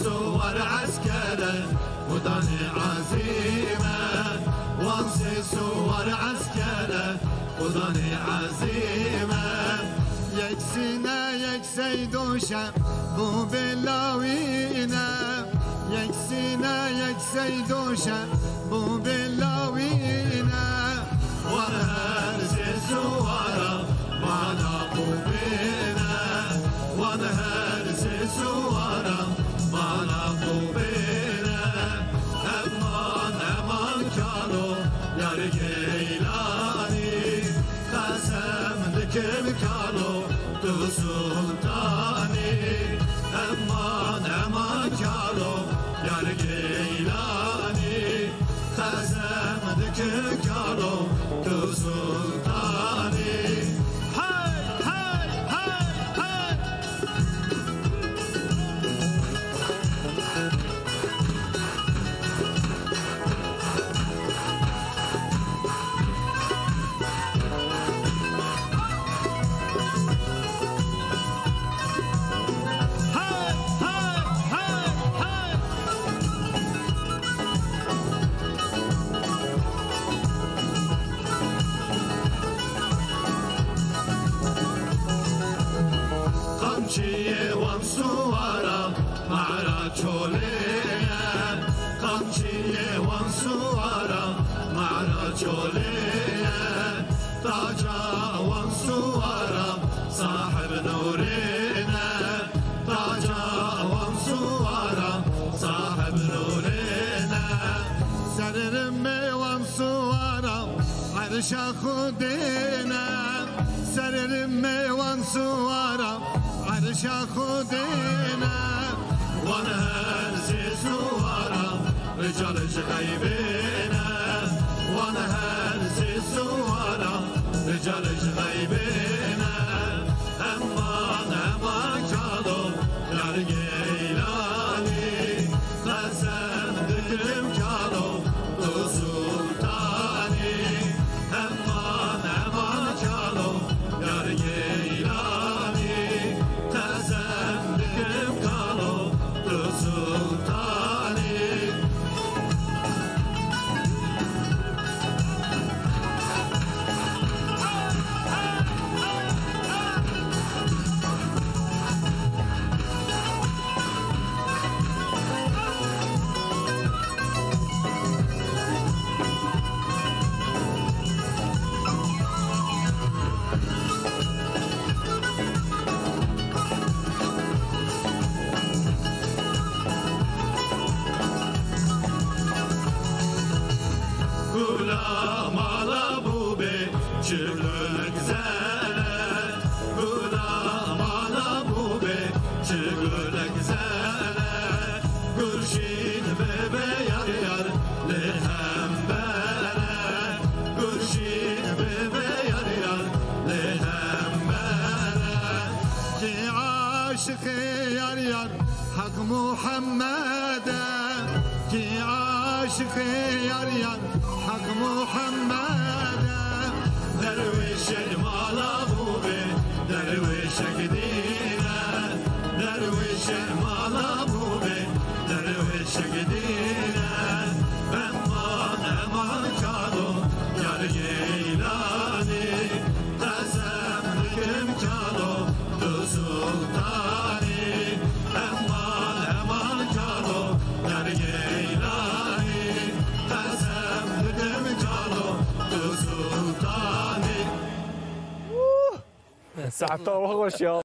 صور عسكرة وداني عزيمة وانسي صور عسكرة وداني عزيمة يكسينا يكسي دوشة بو بلاوينا يكسينا يكسي دوشة بو بلاوينا ونهرسي صورة معنا قوبينا ونهرسي صورة معنا قوبينا امان امان كانو يا رجيلاني قسم لكم كانو تو سلطاني امان امان كانو يا رجيلاني قسم لكم كانو تو سلطاني قمشي وانصورة معنا جولينا قمشي وانصورة معنا جولينا طاجة وانصورة صاحب نورنا طاجة وانصورة صاحب نورنا سررمي وانصورة عرش خدينا سررمي وانصورة عرش خدينا ونهرسي صورة رجال غيبنا ونهرسي صورة رجال غيبنا امان امان كانوا يا رجيلاني قسم ذكرم كانوا تو سلطاني امان امان كانوا يا رجيلاني قسم ذكرم كانوا تو سلطاني غلام على بوبي شغلك زانت غلام على بوبي شغلك زانت قرشين بيبي يار يار لهم بلد قرشين بيبي يار يار لهم بلد كي عاشق يار يار حق محمد كي عاشق يار يار حق محمد درويش المال ابوبي درويش قدينا درويش المال ابوبي درويش قدينا امان امان كانوا يا رجيلاني قسم لكم كانوا تو سلطاني امان امان كانوا يا رجيلاني قسم لكم كانوا تو سلطاني ساعة خوش يا